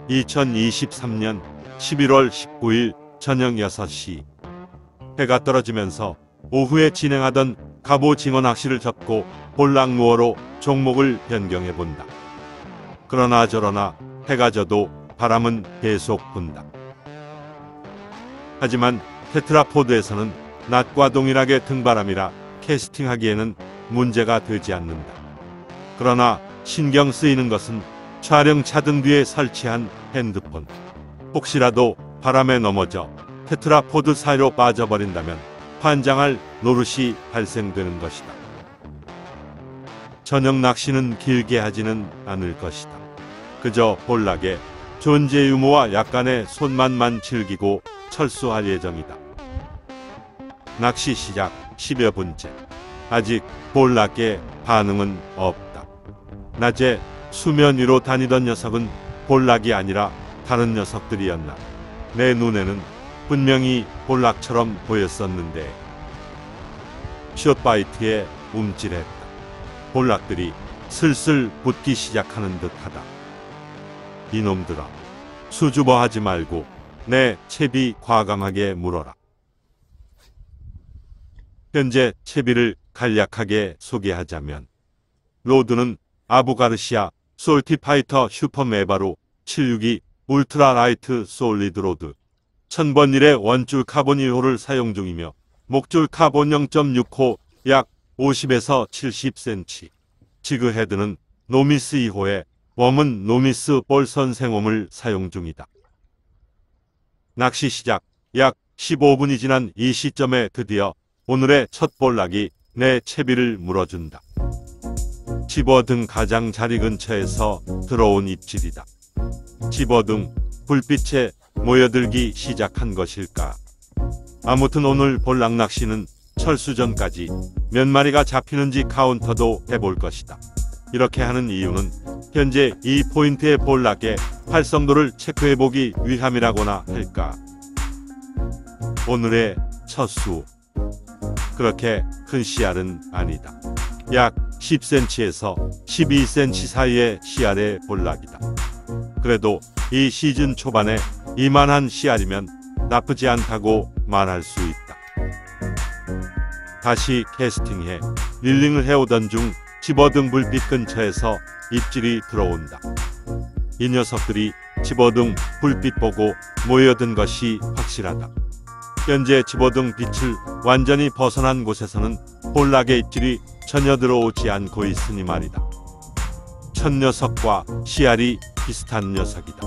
2023년 11월 19일 저녁 6시 해가 떨어지면서 오후에 진행하던 갑오징어 낚시를 접고 볼락루어로 종목을 변경해 본다. 그러나 저러나 해가 져도 바람은 계속 분다. 하지만 테트라포드에서는 낮과 동일하게 등바람이라 캐스팅하기에는 문제가 되지 않는다. 그러나 신경 쓰이는 것은 촬영 차등 뒤에 설치한 핸드폰. 혹시라도 바람에 넘어져 테트라포드 사이로 빠져버린다면 환장할 노릇이 발생되는 것이다. 저녁 낚시는 길게 하지는 않을 것이다. 그저 볼락의 존재 유무와 약간의 손맛만 즐기고 철수할 예정이다. 낚시 시작 10여 분째. 아직 볼락의 반응은 없다. 낮에 수면 위로 다니던 녀석은 볼락이 아니라 다른 녀석들이었나. 내 눈에는 분명히 볼락처럼 보였었는데 숏바이트에 움찔했다. 볼락들이 슬슬 붙기 시작하는 듯하다. 이놈들아, 수줍어하지 말고 내 채비 과감하게 물어라. 현재 채비를 간략하게 소개하자면 로드는 아부가르시아 솔티파이터 슈퍼메바로 762 울트라 라이트 솔리드 로드 1000번 1의 원줄 카본 1호를 사용 중이며 목줄 카본 0.6호 약 50에서 70cm. 지그 헤드는 노미스 2호에 웜은 노미스 볼선 생홈을 사용 중이다. 낚시 시작 약 15분이 지난 이 시점에 드디어 오늘의 첫 볼락이 내 채비를 물어준다. 집어등 가장자리 근처에서 들어온 입질이다. 집어등 불빛에 모여들기 시작한 것일까. 아무튼 오늘 볼락 낚시는 철수 전까지 몇 마리가 잡히는지 카운터도 해볼 것이다. 이렇게 하는 이유는 현재 이 포인트의 볼락의 활성도를 체크해보기 위함이라고나 할까. 오늘의 첫 수. 그렇게 큰 씨알은 아니다. 약 10cm에서 12cm 사이의 씨알의 볼락이다. 그래도 이 시즌 초반에 이만한 씨알이면 나쁘지 않다고 말할 수 있다. 다시 캐스팅해 릴링을 해오던 중 집어등 불빛 근처에서 입질이 들어온다. 이 녀석들이 집어등 불빛 보고 모여든 것이 확실하다. 현재 집어등 빛을 완전히 벗어난 곳에서는 볼락의 입질이 전혀 들어오지 않고 있으니 말이다. 첫 녀석과 씨알이 비슷한 녀석이다.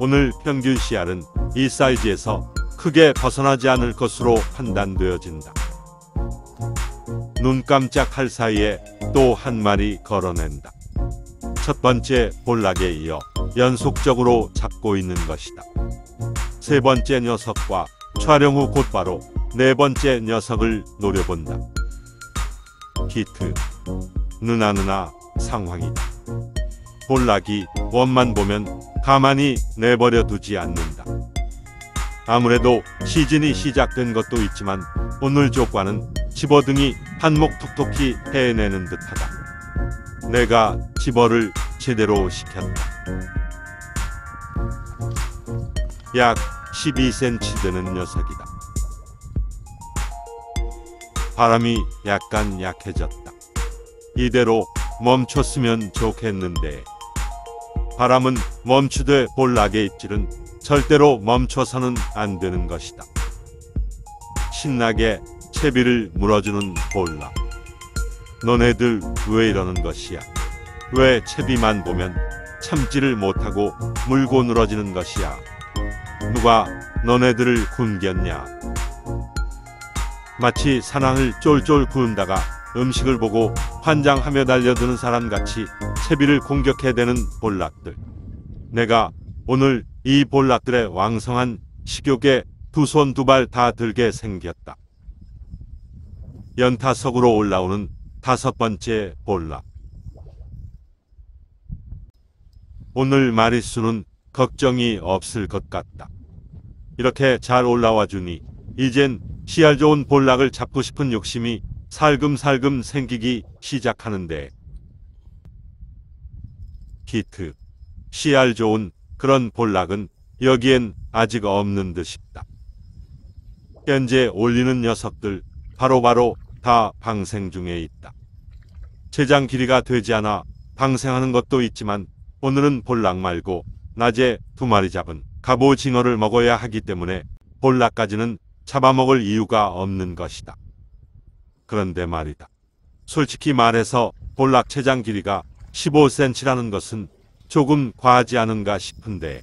오늘 평균 씨알은 이 사이즈에서 크게 벗어나지 않을 것으로 판단되어진다. 눈 깜짝할 사이에 또 한 마리 걸어낸다. 첫 번째 볼락에 이어 연속적으로 잡고 있는 것이다. 세 번째 녀석과 촬영 후 곧바로 네 번째 녀석을 노려본다. 히트. 느나느나 상황이다. 볼락이 원만 보면 가만히 내버려 두지 않는다. 아무래도 시즌이 시작된 것도 있지만 오늘 조과는 집어등이 한몫 톡톡히 해내는 듯하다. 내가 집어를 제대로 시켰다. 약 12cm 되는 녀석이다. 바람이 약간 약해졌다. 이대로 멈췄으면 좋겠는데 바람은 멈추되 볼락의 입질은 절대로 멈춰서는 안 되는 것이다. 신나게 채비를 물어주는 볼락. 너네들 왜 이러는 것이야? 왜 채비만 보면 참지를 못하고 물고 늘어지는 것이야? 누가 너네들을 굶겼냐? 마치 사랑을 쫄쫄 구운다가 음식을 보고 환장하며 달려드는 사람같이 채비를 공격해대는 볼락들. 내가 오늘 이 볼락들의 왕성한 식욕에 두 손 두 발 다 들게 생겼다. 연타석으로 올라오는 다섯 번째 볼락. 오늘 마리수는 걱정이 없을 것 같다. 이렇게 잘 올라와 주니 이젠 씨알 좋은 볼락을 잡고 싶은 욕심이 살금살금 생기기 시작하는데. 히트. 씨알 좋은 그런 볼락은 여기엔 아직 없는 듯 싶다. 현재 올리는 녀석들 바로바로 다 방생 중에 있다. 제장 길이가 되지 않아 방생하는 것도 있지만 오늘은 볼락 말고 낮에 2마리 잡은 갑오징어를 먹어야 하기 때문에 볼락까지는 잡아먹을 이유가 없는 것이다. 그런데 말이다. 솔직히 말해서 볼락 체장 길이가 15cm라는 것은 조금 과하지 않은가 싶은데,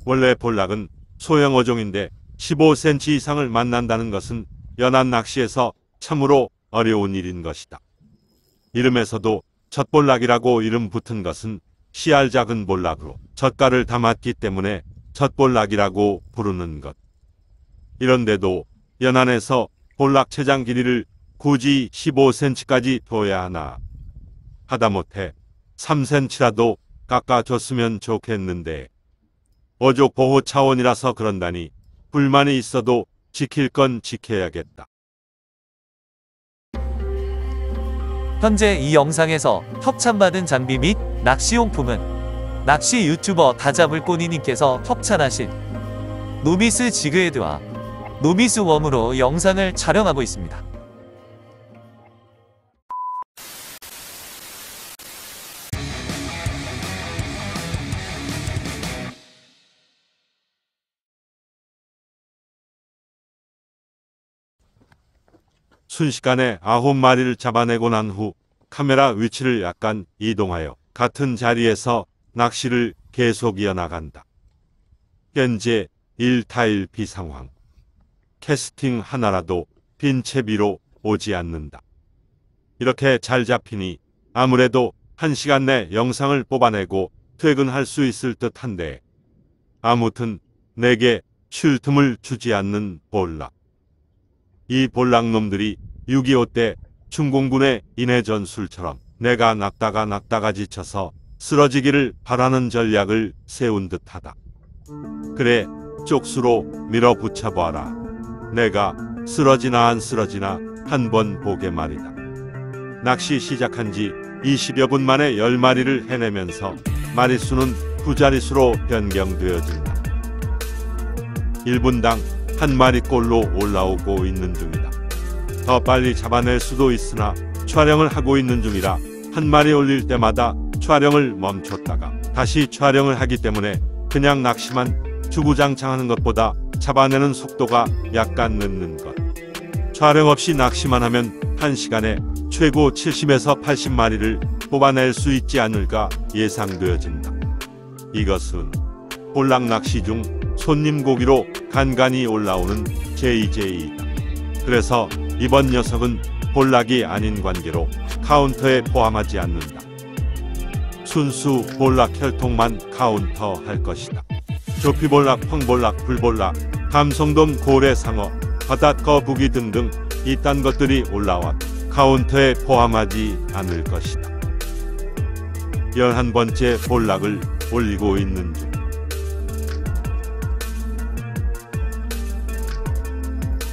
원래 볼락은 소형 어종인데 15cm 이상을 만난다는 것은 연안 낚시에서 참으로 어려운 일인 것이다. 이름에서도 젖볼락이라고 이름 붙은 것은 씨알 작은 볼락으로 젖가를 담았기 때문에 젖볼락이라고 부르는 것. 이런데도 연안에서 볼락 체장 길이를 굳이 15cm까지 둬야 하나. 하다못해 3cm라도 깎아줬으면 좋겠는데, 어족 보호 차원이라서 그런다니 불만이 있어도 지킬 건 지켜야겠다. 현재 이 영상에서 협찬받은 장비 및 낚시용품은 낚시 유튜버 다잡을꼬니님께서 협찬하신 노미스 지그헤드와 노미스 웜으로 영상을 촬영하고 있습니다. 순식간에 9마리를 잡아내고 난 후 카메라 위치를 약간 이동하여 같은 자리에서 낚시를 계속 이어나간다. 현재 1타일비 상황. 캐스팅 하나라도 빈 채비로 오지 않는다. 이렇게 잘 잡히니 아무래도 1시간 내 영상을 뽑아내고 퇴근할 수 있을 듯한데, 아무튼 내게 쉴 틈을 주지 않는 볼락. 이 볼락놈들이 6.25 때 중공군의 인해 전술처럼 내가 낚다가 지쳐서 쓰러지기를 바라는 전략을 세운 듯하다. 그래, 쪽수로 밀어붙여봐라. 내가 쓰러지나 안 쓰러지나 한번 보게 말이다. 낚시 시작한 지 20여 분 만에 10마리를 해내면서 마리수는 2자릿수로 변경되어진다. 1분당 1마리꼴로 올라오고 있는 중이다. 더 빨리 잡아낼 수도 있으나 촬영을 하고 있는 중이라 1마리 올릴 때마다 촬영을 멈췄다가 다시 촬영을 하기 때문에 그냥 낚시만 주구장창하는 것보다 잡아내는 속도가 약간 늦는 것. 촬영 없이 낚시만 하면 1시간에 최고 70에서 80마리를 뽑아낼 수 있지 않을까 예상되어진다. 이것은 볼락 낚시 중 손님 고기로 간간히 올라오는 JJ이다. 그래서 이번 녀석은 볼락이 아닌 관계로 카운터에 포함하지 않는다. 순수 볼락 혈통만 카운터할 것이다. 조피볼락, 펑볼락, 불볼락, 감성돔, 고래상어, 바닷거북이 등등 이딴 것들이 올라와 카운터에 포함하지 않을 것이다. 11번째 볼락을 올리고 있는 중.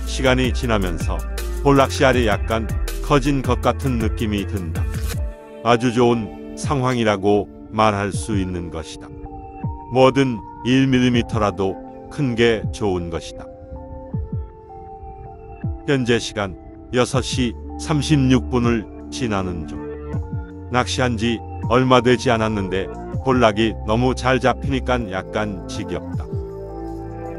시간이 지나면서 볼락 씨알이 약간 커진 것 같은 느낌이 든다. 아주 좋은 상황이라고 말할 수 있는 것이다. 뭐든 1mm라도 큰 게 좋은 것이다. 현재 시간 6시 36분을 지나는 중. 낚시한 지 얼마 되지 않았는데 볼락이 너무 잘 잡히니까 약간 지겹다.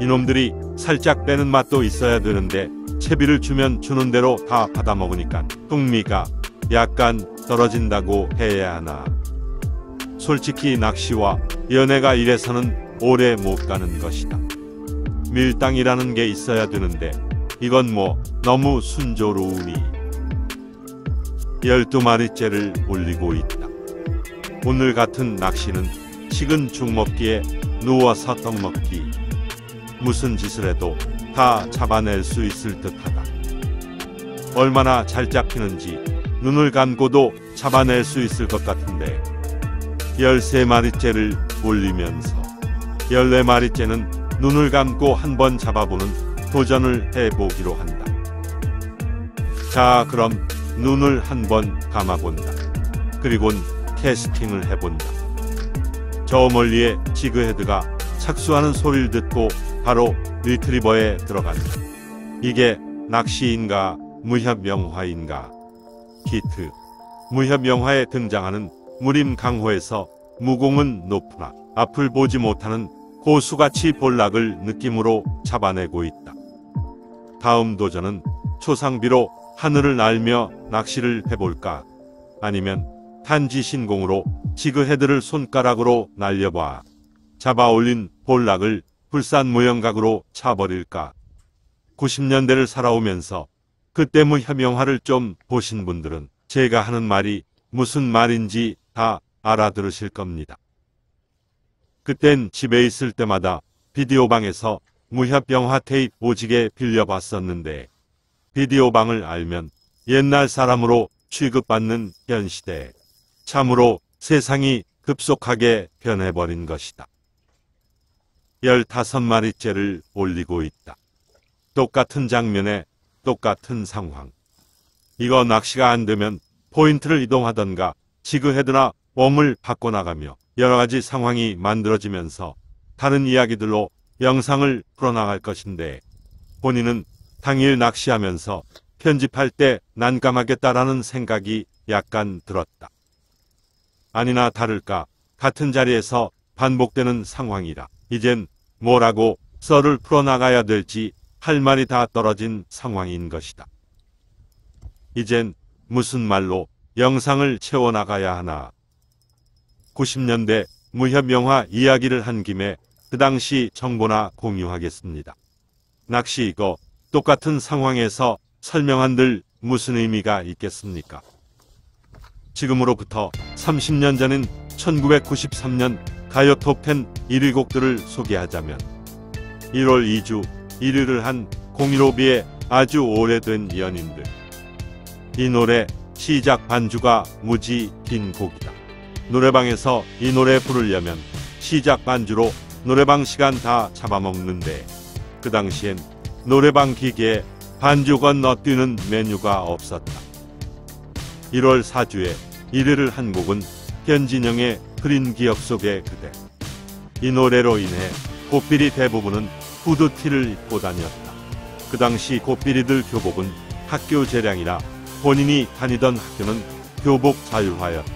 이놈들이 살짝 빼는 맛도 있어야 되는데 채비를 주면 주는 대로 다 받아먹으니까 흥미가 약간 떨어진다고 해야 하나. 솔직히 낚시와 연애가 이래서는 오래 못 가는 것이다. 밀당이라는 게 있어야 되는데 이건 뭐 너무 순조로우니. 12마리째를 올리고 있다. 오늘 같은 낚시는 식은 죽 먹기에 누워서 떡 먹기. 무슨 짓을 해도 다 잡아낼 수 있을 듯하다. 얼마나 잘 잡히는지 눈을 감고도 잡아낼 수 있을 것 같은데 13마리째를 올리면서 14마리째는 눈을 감고 한번 잡아보는 도전을 해보기로 한다. 자, 그럼 눈을 한번 감아본다. 그리곤 캐스팅을 해본다. 저 멀리에 지그헤드가 착수하는 소리를 듣고 바로 리트리버에 들어간다. 이게 낚시인가 무협영화인가. 히트. 무협영화에 등장하는 무림 강호에서 무공은 높으나 앞을 보지 못하는 고수같이 볼락을 느낌으로 잡아내고 있다. 다음 도전은 초상비로 하늘을 날며 낚시를 해볼까? 아니면 탄지 신공으로 지그헤드를 손가락으로 날려봐. 잡아 올린 볼락을 불산 무영각으로 차버릴까? 90년대를 살아오면서 그때 무협영화를 좀 보신 분들은 제가 하는 말이 무슨 말인지 다 알아들으실 겁니다. 그땐 집에 있을 때마다 비디오방에서 무협영화 테이프 오지게 빌려봤었는데 비디오방을 알면 옛날 사람으로 취급받는 현 시대에 참으로 세상이 급속하게 변해버린 것이다. 15마리째를 올리고 있다. 똑같은 장면에 똑같은 상황. 이거 낚시가 안 되면 포인트를 이동하던가 지그헤드나 웜을 바꿔나가며 여러가지 상황이 만들어지면서 다른 이야기들로 영상을 풀어나갈 것인데 본인은 당일 낚시하면서 편집할 때 난감하겠다라는 생각이 약간 들었다. 아니나 다를까 같은 자리에서 반복되는 상황이라 이젠 뭐라고 썰을 풀어나가야 될지 할 말이 다 떨어진 상황인 것이다. 이젠 무슨 말로 영상을 채워나가야 하나. 90년대 무협영화 이야기를 한 김에 그 당시 정보나 공유하겠습니다. 낚시 이거 똑같은 상황에서 설명한들 무슨 의미가 있겠습니까? 지금으로부터 30년 전인 1993년 가요 톱10 1위 곡들을 소개하자면 1월 2주 1위를 한 015B의 아주 오래된 연인들. 이 노래 시작 반주가 무지 긴 곡이다. 노래방에서 이 노래 부르려면 시작 반주로 노래방 시간 다 잡아먹는데 그 당시엔 노래방 기계에 반주 건너 뛰는 메뉴가 없었다. 1월 4주에 1위를 한 곡은 현진영의 흐린 기억 속의 그대. 이 노래로 인해 곱비리 대부분은 후드티를 입고 다녔다. 그 당시 곱비리들 교복은 학교 재량이라 본인이 다니던 학교는 교복 자율화였다.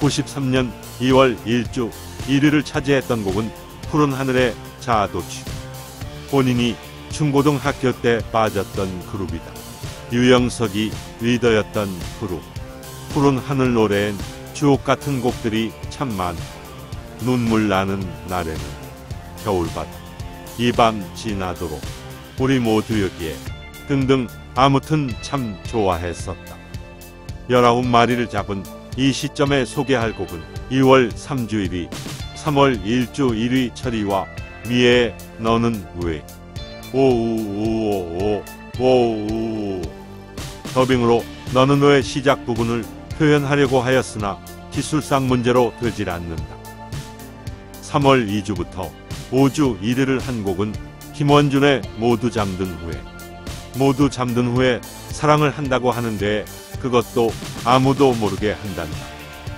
93년 2월 1주 1위를 차지했던 곡은 푸른 하늘의 자아도취. 본인이 중고등학교 때 빠졌던 그룹이다. 유영석이 리더였던 그룹. 푸른 하늘 노래엔 주옥 같은 곡들이 참 많다. 눈물 나는 날에는 겨울바다, 이 밤 지나도록, 우리 모두 여기에 등등 아무튼 참 좋아했었다. 19마리를 잡은 이 시점에 소개할 곡은 2월 3주 1위, 3월 1주 1위 철이와 미애의 너는 왜 오우우오오 오우우. 더빙으로 너는 왜 시작 부분을 표현하려고 하였으나 기술상 문제로 되질 않는다. 3월 2주부터 5주 1위를 한 곡은 김원준의 모두 잠든 후에. 모두 잠든 후에 사랑을 한다고 하는데 그것도 아무도 모르게 한단다.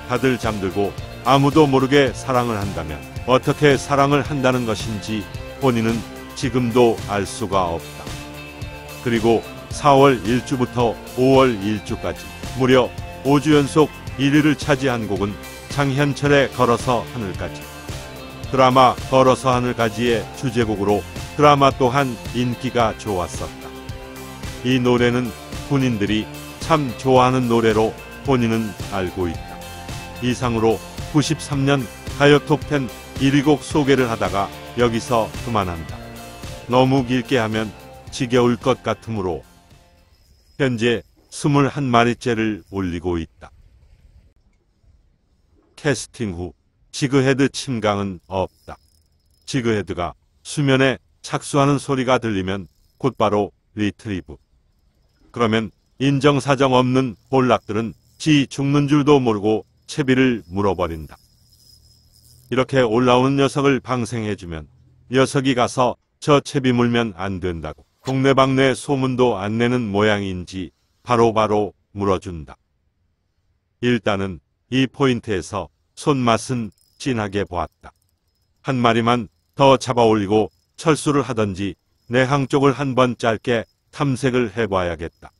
다들 잠들고 아무도 모르게 사랑을 한다면 어떻게 사랑을 한다는 것인지 본인은 지금도 알 수가 없다. 그리고 4월 1주부터 5월 1주까지 무려 5주 연속 1위를 차지한 곡은 장현철의 걸어서 하늘까지. 드라마 걸어서 하늘까지의 주제곡으로 드라마 또한 인기가 좋았었다. 이 노래는 군인들이 참 좋아하는 노래로 본인은 알고 있다. 이상으로 93년 가요 톱10 1위 곡 소개를 하다가 여기서 그만한다. 너무 길게 하면 지겨울 것 같으므로 현재 21마리째를 올리고 있다. 캐스팅 후 지그헤드 침강은 없다. 지그헤드가 수면에 착수하는 소리가 들리면 곧바로 리트리브. 그러면 인정사정 없는 볼락들은 지 죽는 줄도 모르고 채비를 물어버린다. 이렇게 올라오는 녀석을 방생해주면 녀석이 가서 저 채비 물면 안 된다고 동네방네 소문도 안 내는 모양인지 바로바로 물어준다. 일단은 이 포인트에서 손맛은 진하게 보았다. 한 마리만 더 잡아 올리고 철수를 하던지 내항 쪽을 한번 짧게 탐색을 해봐야겠다.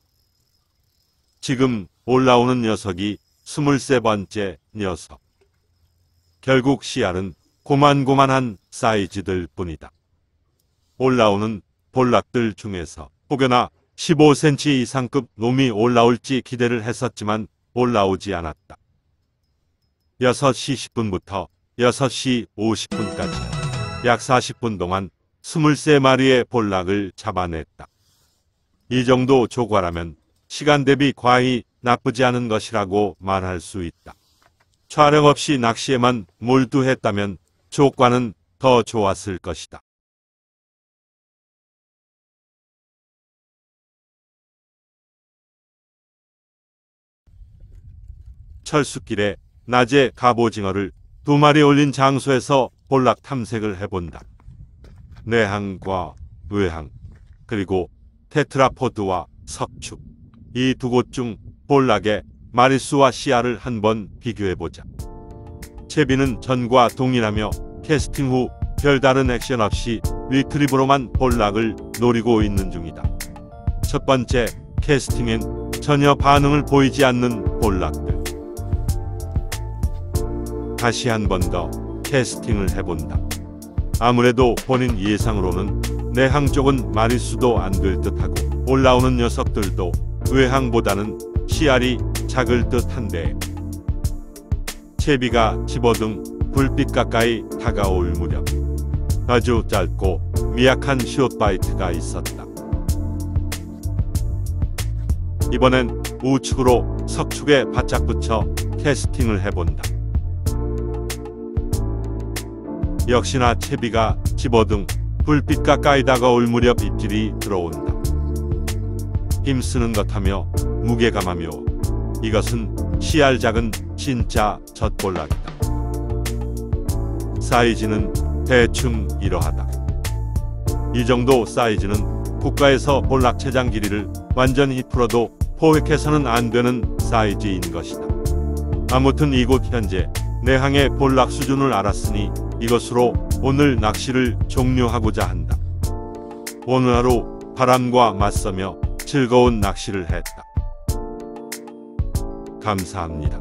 지금 올라오는 녀석이 23번째 녀석. 결국 씨알은 고만고만한 사이즈들 뿐이다. 올라오는 볼락들 중에서 혹여나 15cm 이상급 놈이 올라올지 기대를 했었지만 올라오지 않았다. 6시 10분부터 6시 50분까지 약 40분 동안 23마리의 볼락을 잡아냈다. 이 정도 조과라면 시간 대비 과히 나쁘지 않은 것이라고 말할 수 있다. 촬영 없이 낚시에만 몰두했다면 조과는 더 좋았을 것이다. 철수길에 낮에 갑오징어를 2마리 올린 장소에서 볼락 탐색을 해본다. 내항과 외항, 그리고 테트라포드와 석축, 이 두 곳 중 볼락의 마리수와 씨알을 한번 비교해보자. 채비는 전과 동일하며 캐스팅 후 별다른 액션 없이 리트리브로만 볼락을 노리고 있는 중이다. 첫 번째 캐스팅엔 전혀 반응을 보이지 않는 볼락들. 다시 한 번 더 캐스팅을 해본다. 아무래도 본인 예상으로는 내항 쪽은 마리수도 안 될 듯하고 올라오는 녀석들도 외항보다는 씨알이 작을 듯한데 채비가 집어등 불빛 가까이 다가올 무렵 아주 짧고 미약한 숏바이트가 있었다. 이번엔 우측으로 석축에 바짝 붙여 캐스팅을 해본다. 역시나 채비가 집어등 불빛 가까이 다가올 무렵 입질이 들어온다. 힘쓰는 것 하며 무게감하며 이것은 씨알 작은 진짜 젖볼락이다. 사이즈는 대충 이러하다. 이 정도 사이즈는 국가에서 볼락 체장 길이를 완전히 풀어도 포획해서는 안 되는 사이즈인 것이다. 아무튼 이곳 현재 내항의 볼락 수준을 알았으니 이것으로 오늘 낚시를 종료하고자 한다. 오늘 하루 바람과 맞서며 즐거운 낚시를 했다. 감사합니다.